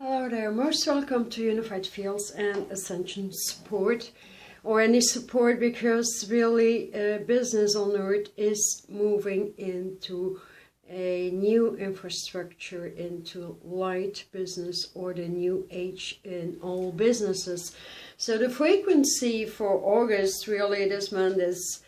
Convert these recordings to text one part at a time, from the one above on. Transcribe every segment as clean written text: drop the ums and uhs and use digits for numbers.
Hello there, most welcome to Unified Fields and Ascension Support, or any support, because really business on Earth is moving into a new infrastructure, into light business, or the new age in all businesses. So the frequency for August really this month is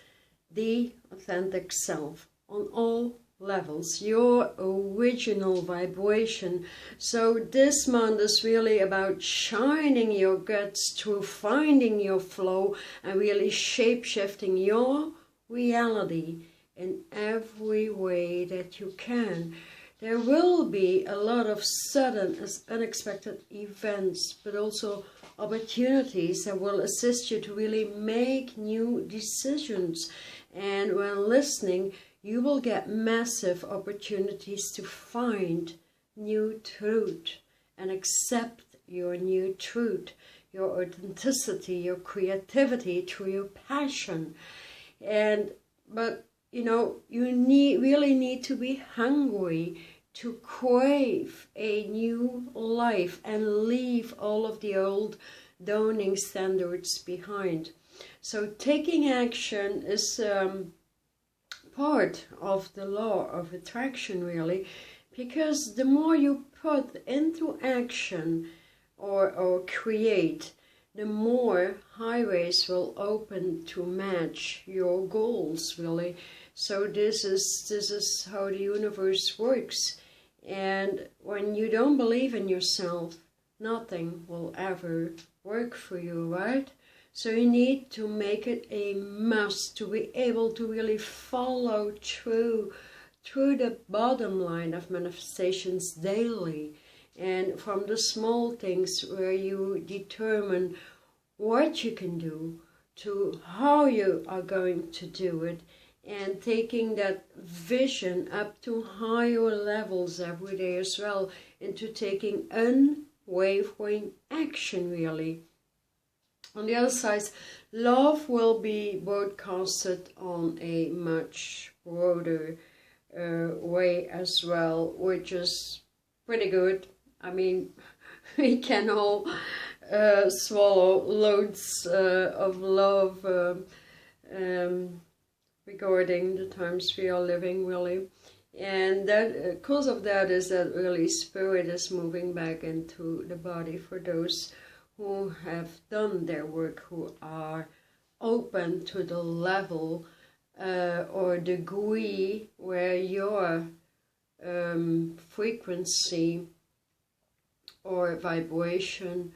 the authentic self on all levels, your original vibration. So this month is really about shining your guts through, finding your flow, and really shape-shifting your reality in every way that you can. There will be a lot of sudden, unexpected events, but also opportunities that will assist you to really make new decisions. And when listening, you will get massive opportunities to find new truth and accept your new truth, your authenticity, your creativity through your passion. But you know, you really need to be hungry to crave a new life and leave all of the old downing standards behind. So taking action is part of the law of attraction, really, because the more you put into action or create, the more highways will open to match your goals, really. So this is how the universe works. And when you don't believe in yourself, nothing will ever work for you, right? So you need to make it a must to be able to really follow through the bottom line of manifestations daily. And from the small things where you determine what you can do to how you are going to do it, and taking that vision up to higher levels every day as well, into taking unwavering action, really. On the other side, love will be broadcasted on a much broader way as well, which is pretty good. I mean, we can all swallow loads of love regarding the times we are living, really. And that cause of that is that really spirit is moving back into the body for those who have done their work, who are open to the level or degree where your frequency or vibration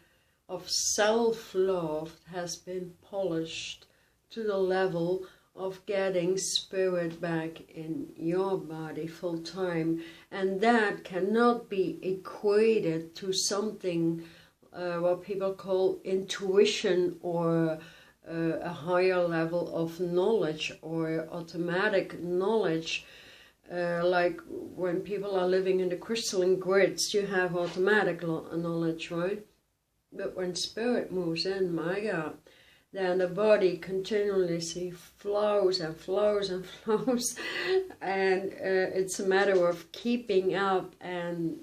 of self-love has been polished to the level of getting spirit back in your body full time. And that cannot be equated to something what people call intuition, or a higher level of knowledge or automatic knowledge. Like when people are living in the crystalline grids, you have automatic knowledge, right? But when spirit moves in, my God, then the body continuously flows and flows and flows, and it's a matter of keeping up. And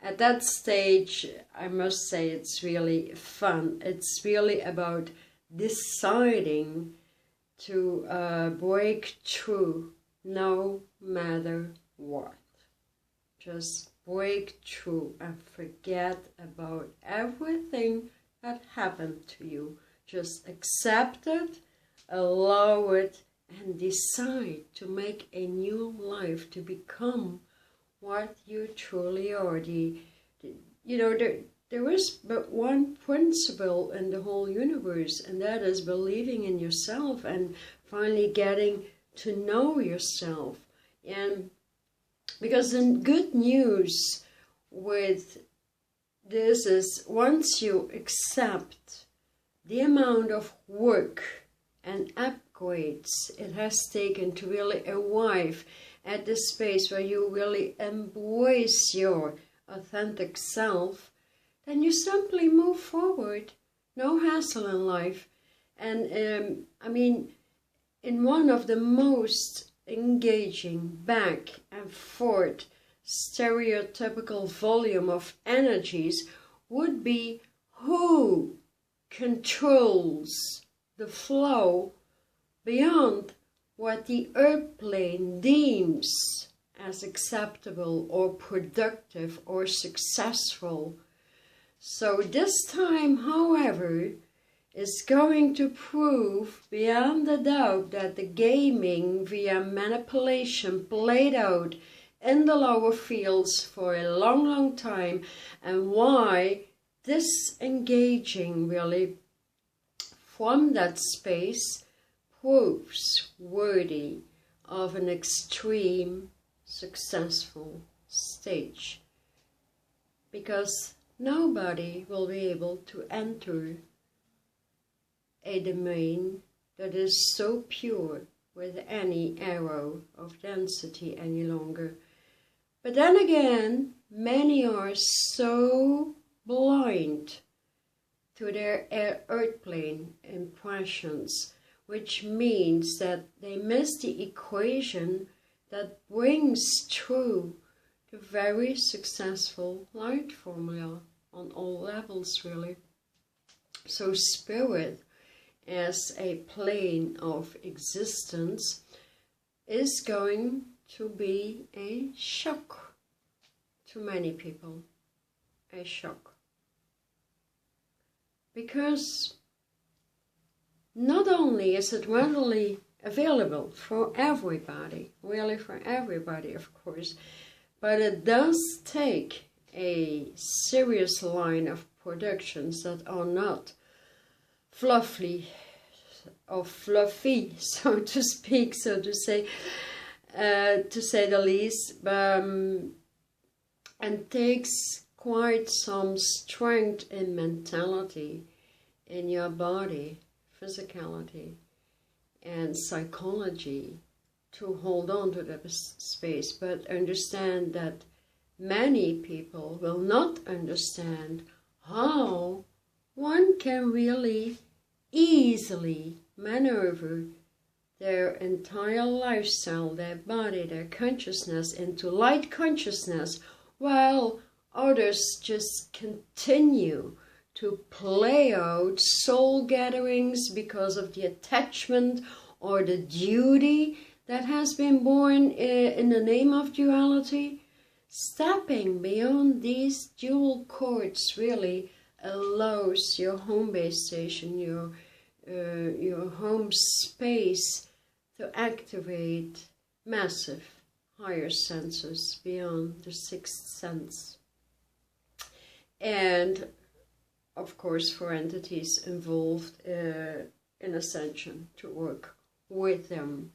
at that stage, I must say, it's really fun. It's really about deciding to break through no matter what. Just break through and forget about everything that happened to you. Just accept it, allow it, and decide to make a new life, to become what you truly are. You know, there is but one principle in the whole universe, and that is believing in yourself and finally getting to know yourself. And because the good news with this is, once you accept the amount of work and upgrades it has taken to really arrive at this space where you really embrace your authentic self, then you simply move forward. No hassle in life. And I mean, in one of the most engaging back and forth stereotypical volume of energies, would be who controls the flow beyond what the earth plane deems as acceptable or productive or successful. So this time, however, is going to prove beyond a doubt that the gaming via manipulation played out in the lower fields for a long, long time, and why disengaging really from that space proves worthy of an extreme successful stage, because nobody will be able to enter a domain that is so pure with any arrow of density any longer. But then again, many are so blind to their earth plane impressions, which means that they miss the equation that brings true the very successful light formula on all levels, really. So spirit as a plane of existence is going to be a shock to many people. A shock. Because not only is it readily available for everybody, really for everybody, of course, but it does take a serious line of productions that are not fluffy, so to speak, so to say the least, and takes quite some strength in mentality, in your body, physicality, and psychology to hold on to the space. But understand that many people will not understand how one can really easily maneuver their entire lifestyle, their body, their consciousness into light consciousness, while others just continue to play out soul gatherings because of the attachment or the duty that has been born in the name of duality. Stepping beyond these dual cords really allows your home base station, your home space, to activate massive higher senses beyond the sixth sense. And of course for entities involved in ascension to work with them.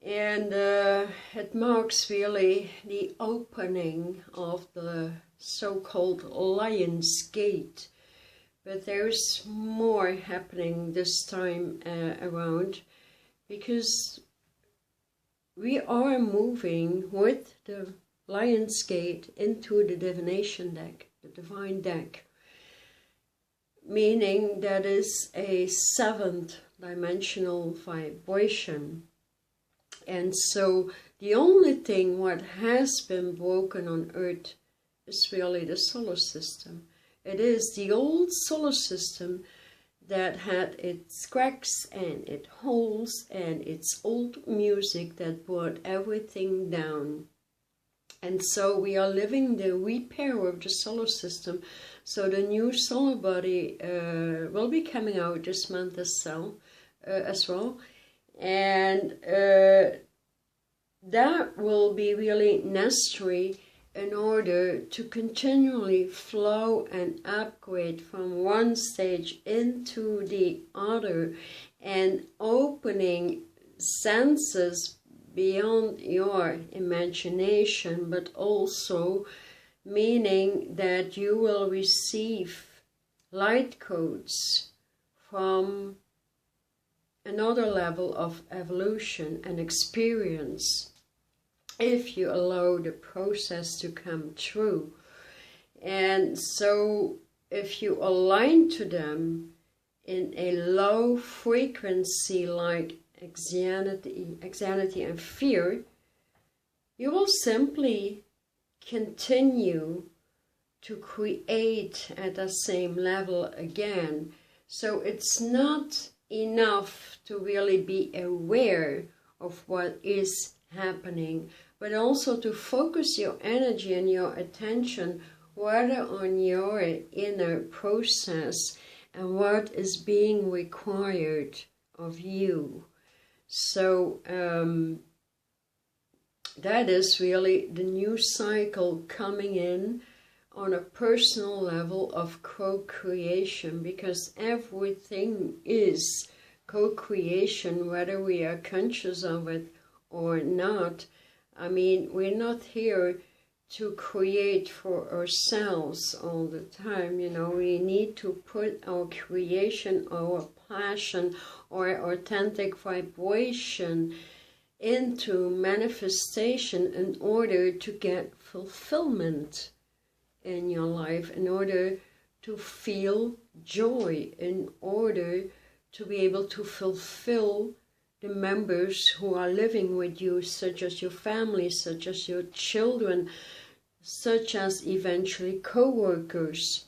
And it marks really the opening of the so-called Lion's Gate. But there's more happening this time around, because we are moving with the Lion's Gate into the divination deck, the divine deck, meaning that is a seventh dimensional vibration. And so the only thing what has been broken on Earth is really the solar system. It is the old solar system that had its cracks and its holes and its old music that brought everything down. And so we are living the repair of the solar system. So the new solar body will be coming out this month as well. And that will be really necessary in order to continually flow and upgrade from one stage into the other, and opening senses beyond your imagination, but also meaning that you will receive light codes from another level of evolution and experience if you allow the process to come true. And so if you align to them in a low frequency like anxiety and fear, you will simply continue to create at the same level again. So it's not enough to really be aware of what is happening, but also to focus your energy and your attention rather on your inner process and what is being required of you. So that is really the new cycle coming in on a personal level of co-creation, because everything is co-creation, whether we are conscious of it or not. I mean, we're not here to create for ourselves all the time, you know. We need to put our creation, our passion, or authentic vibration into manifestation in order to get fulfillment in your life, in order to feel joy, in order to be able to fulfill the members who are living with you, such as your family, such as your children, such as eventually co-workers.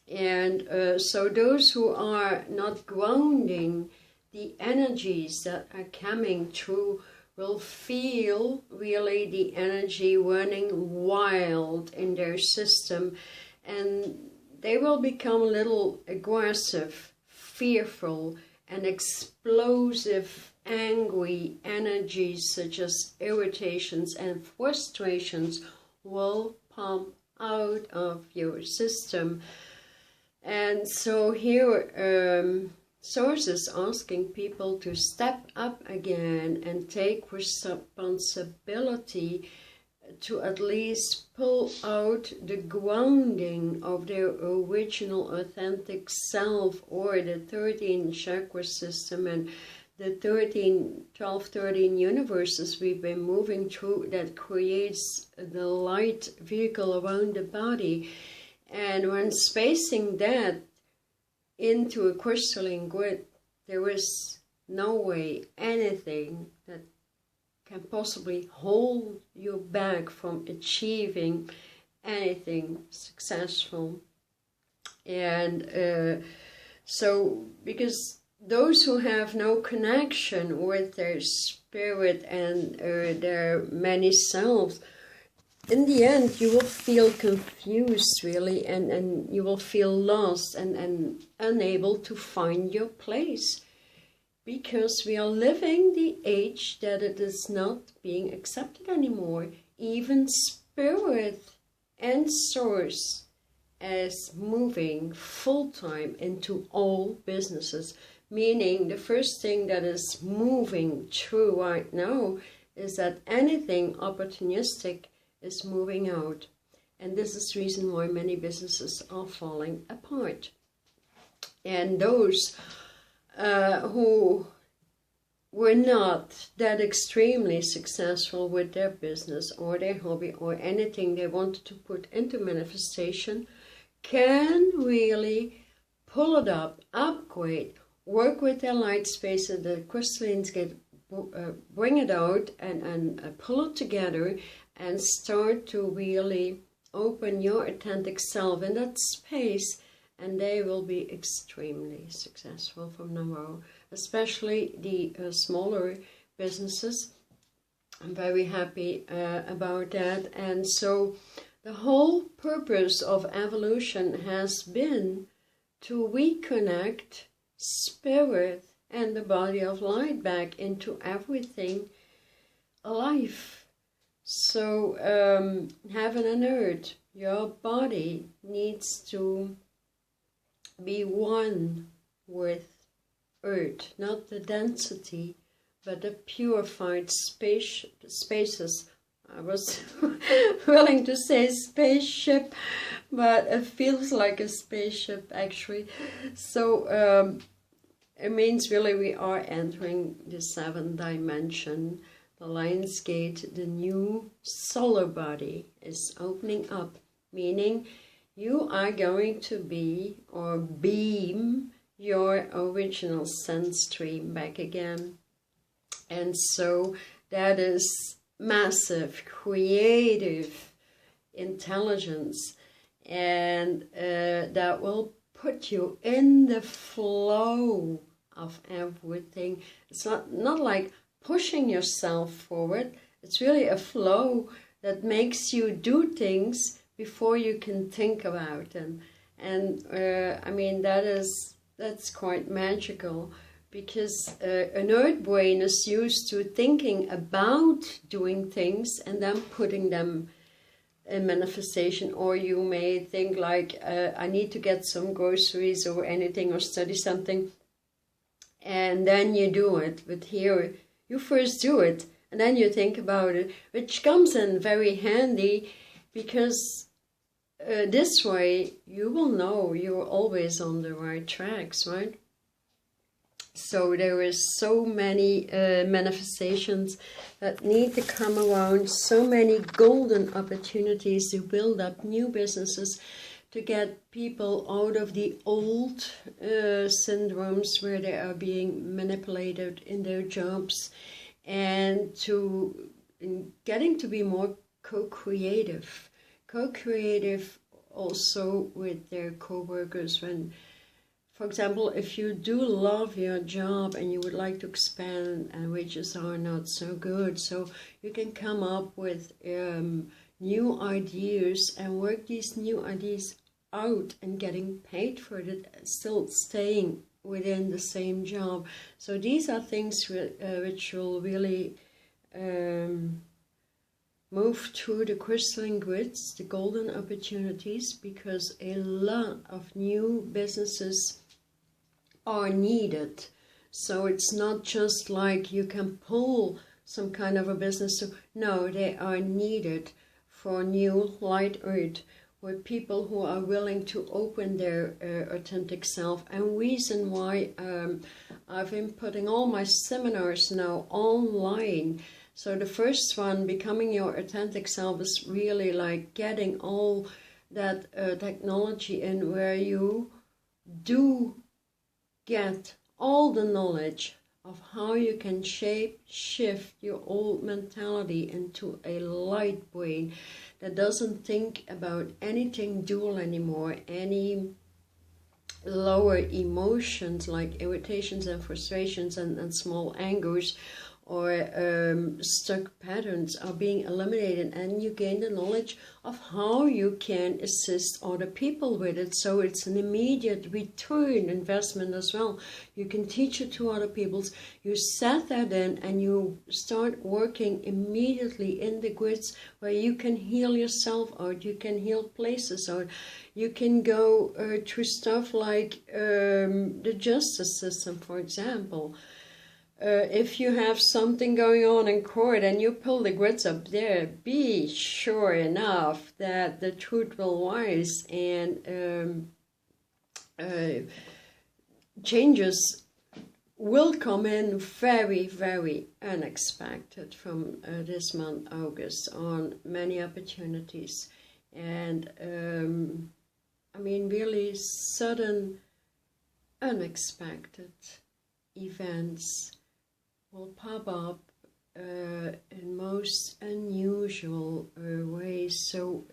And so those who are not grounding the energies that are coming through will feel really the energy running wild in their system, and they will become a little aggressive, fearful, and explosive, angry energies such as irritations and frustrations will pump out of your system. And so here Source is asking people to step up again and take responsibility to at least pull out the grounding of their original authentic self, or the 13 chakra system and the 12-13 universes we've been moving through, that creates the light vehicle around the body. And when spacing that into a crystalline grid, there is no way anything that can possibly hold you back from achieving anything successful. And so, because those who have no connection with their spirit and their many selves, in the end you will feel confused really, and you will feel lost and unable to find your place, because we are living the age that it is not being accepted anymore. Even spirit and source is moving full-time into all businesses, meaning the first thing that is moving through right now is that anything opportunistic is moving out. And this is the reason why many businesses are falling apart. And those who were not that extremely successful with their business or their hobby or anything they wanted to put into manifestation can really pull it up, upgrade, work with their light space, and the crystallines bring it out and pull it together and start to really open your authentic self in that space, and they will be extremely successful from now on, especially the smaller businesses. I'm very happy about that. And so the whole purpose of evolution has been to reconnect spirit and the body of light back into everything alive. So heaven and earth, your body needs to be one with earth, not the density, but the purified spaces. I was willing to say spaceship, but it feels like a spaceship actually. So it means really we are entering the 7th dimension. The Lion's Gate, the new solar body is opening up, meaning you are going to be or beam your original sun stream back again. And so that is massive creative intelligence. and that will put you in the flow of everything. It's not like pushing yourself forward. It's really a flow that makes you do things before you can think about them. And I mean, that's quite magical, because an earth brain is used to thinking about doing things and then putting them in manifestation. Or you may think like, I need to get some groceries or anything, or study something, and then you do it. But here, you first do it, and then you think about it, which comes in very handy, because this way you will know you're always on the right tracks, right? So there is so many manifestations that need to come around, so many golden opportunities to build up new businesses, to get people out of the old syndromes where they are being manipulated in their jobs, and to getting to be more co-creative also with their co-workers. When, for example, if you do love your job and you would like to expand and wages are not so good, so you can come up with new ideas and work these new ideas out and getting paid for it, still staying within the same job. So these are things which will really move through the crystalline grids, the golden opportunities, because a lot of new businesses are needed. So it's not just like you can pull some kind of a business. No, they are needed for new light earth, with people who are willing to open their authentic self. And reason why I've been putting all my seminars now online. So the first one, Becoming Your Authentic Self, is really like getting all that technology in, where you do get all the knowledge of how you can shift your old mentality into a light brain that doesn't think about anything dual anymore, any lower emotions like irritations and frustrations and small angers, or stuck patterns are being eliminated, and you gain the knowledge of how you can assist other people with it. So it's an immediate return investment as well. You can teach it to other people. You set that in and you start working immediately in the grids where you can heal yourself out, you can heal places out, you can go through stuff like the justice system, for example. If you have something going on in court and you pull the grids up there, be sure enough that the truth will rise, and changes will come in very, very unexpected from this month, August, on many opportunities. And I mean, really sudden, unexpected events will pop up in most unusual ways. So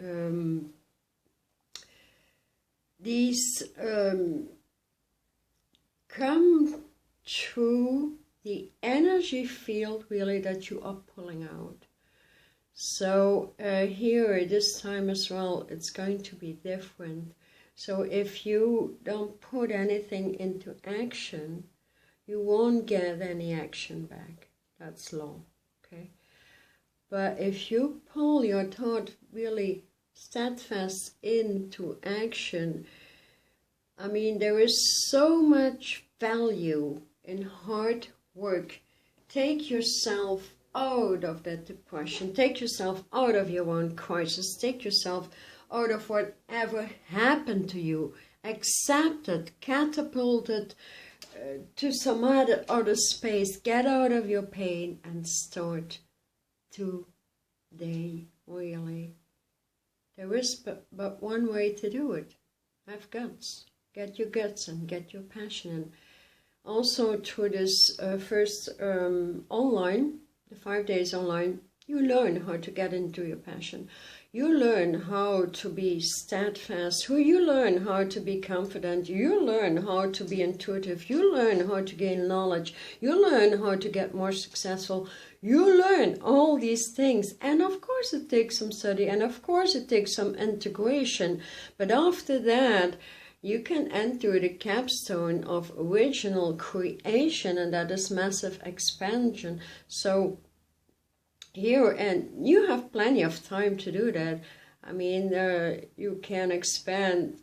these come through the energy field really that you are pulling out. So here this time as well, it's going to be different. So if you don't put anything into action, you won't get any action back. That's law, okay? But if you pull your thought really steadfast into action, I mean, there is so much value in hard work. Take yourself out of that depression. Take yourself out of your own crisis. Take yourself out of whatever happened to you. Accept it, catapult it to some other space. Get out of your pain and start today, really. There is but one way to do it. Have guts. Get your guts and get your passion in. Also through this first online, the 5 days online, you learn how to get into your passion. You learn how to be steadfast. You learn how to be confident. You learn how to be intuitive. You learn how to gain knowledge. You learn how to get more successful. You learn all these things. And of course it takes some study. And of course it takes some integration. But after that, you can enter the capstone of original creation. And that is massive expansion. So here, and you have plenty of time to do that. I mean, you can expand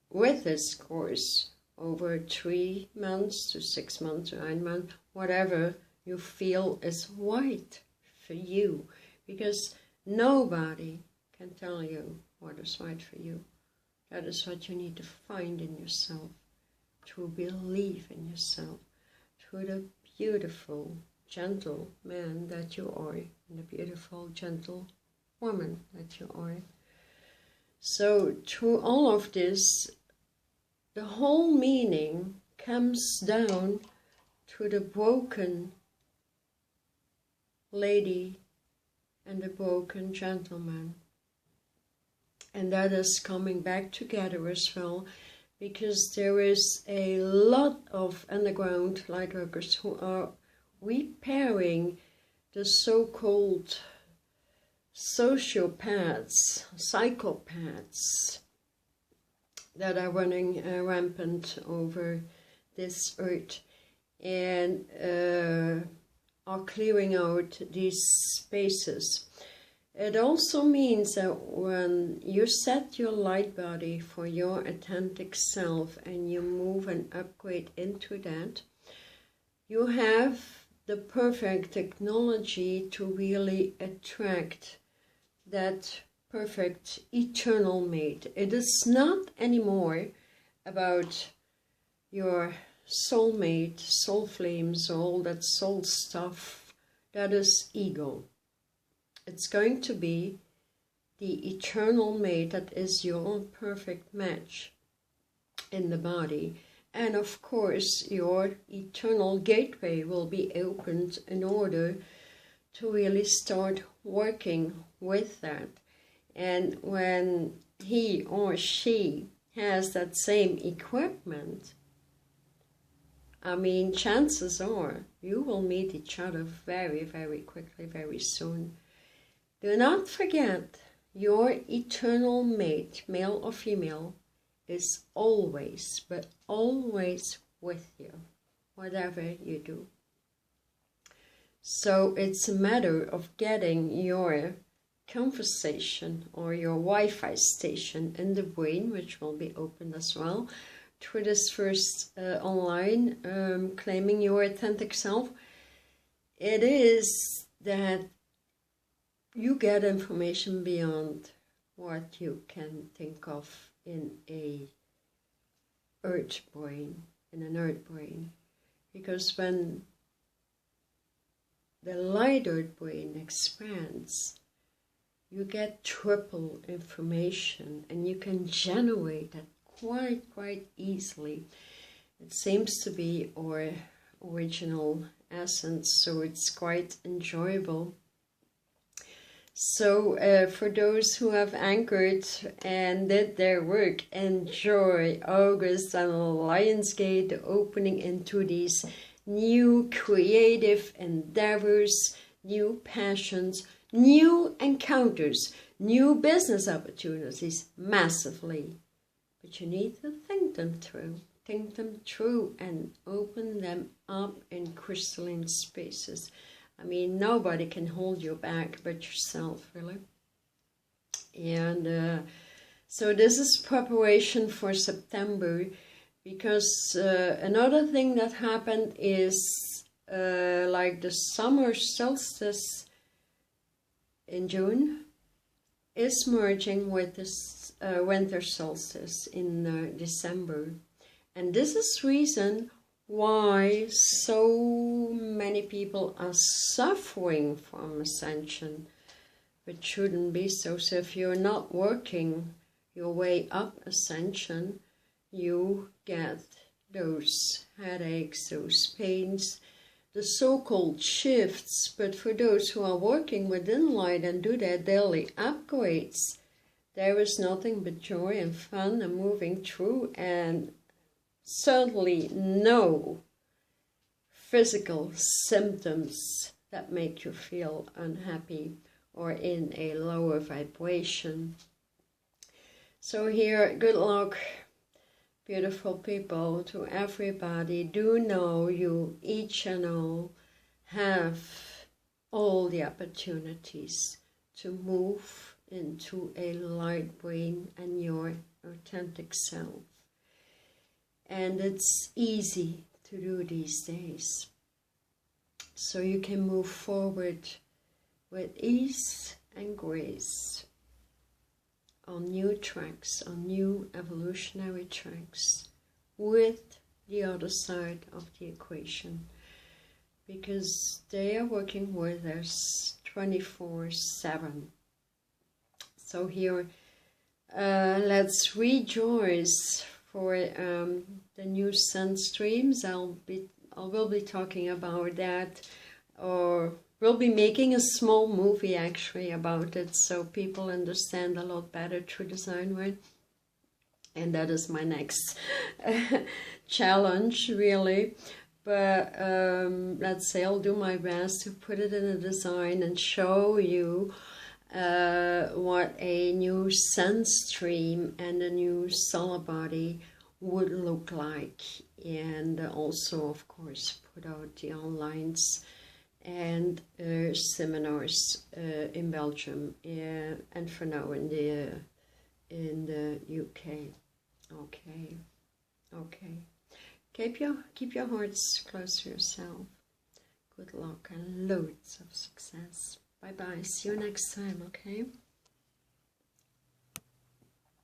with this course over 3 months to 6 months, 9 months, whatever you feel is right for you, because nobody can tell you what is right for you. That is what you need to find in yourself, to believe in yourself, through the beautiful, gentle man that you are, and the beautiful, gentle woman that you are. So through all of this, the whole meaning comes down to the broken lady and the broken gentleman. And that is coming back together as well, because there is a lot of underground lightworkers who are repairing the so-called sociopaths, psychopaths that are running rampant over this earth, and are clearing out these spaces. It also means that when you set your light body for your authentic self and you move and upgrade into that, you have the perfect technology to really attract that perfect eternal mate. It is not anymore about your soulmate, soul flames, all that soul stuff. That is ego. It's going to be the eternal mate that is your perfect match in the body. And of course, your eternal gateway will be opened in order to really start working with that. And when he or she has that same equipment, I mean, chances are you will meet each other very, very quickly, very soon. Do not forget, your eternal mate, male or female, is always, but always with you, whatever you do. So it's a matter of getting your conversation or your Wi-Fi station in the brain, which will be opened as well, through this first online claiming your authentic self. It is that you get information beyond what you can think of in a earth brain, in an earth brain. Because when the light earth brain expands, you get triple information, and you can generate that quite easily. It seems to be our original essence, so it's quite enjoyable. So for those who have anchored and did their work, enjoy August and Lionsgate, the opening into these new creative endeavors, new passions, new encounters, new business opportunities, massively. But you need to think them through and open them up in crystalline spaces. I mean, nobody can hold you back but yourself, really. And so this is preparation for September, because another thing that happened is like the summer solstice in June is merging with this winter solstice in December. And this is reason why so many people are suffering from ascension, but shouldn't be so. So if you're not working your way up ascension, you get those headaches, those pains, the so-called shifts, but for those who are working within light and do their daily upgrades, there is nothing but joy and fun and moving through, and certainly no physical symptoms that make you feel unhappy or in a lower vibration. So here, good luck, beautiful people, to everybody. Do know you each and all have all the opportunities to move into a light brain and your authentic self. And it's easy to do these days. So you can move forward with ease and grace on new tracks, on new evolutionary tracks, with the other side of the equation, because they are working with us 24/7. So here, let's rejoice for the new sun streams. I will be talking about that, or we'll be making a small movie actually about it, so people understand a lot better through design, right? And that is my next challenge, really. But let's say I'll do my best to put it in a design and show you what a new sun stream and a new solar body would look like, and also of course put out the onlines and seminars in Belgium and for now in the UK. Okay. Keep your hearts close to yourself. Good luck and loads of success. Bye bye. See you next time. Okay.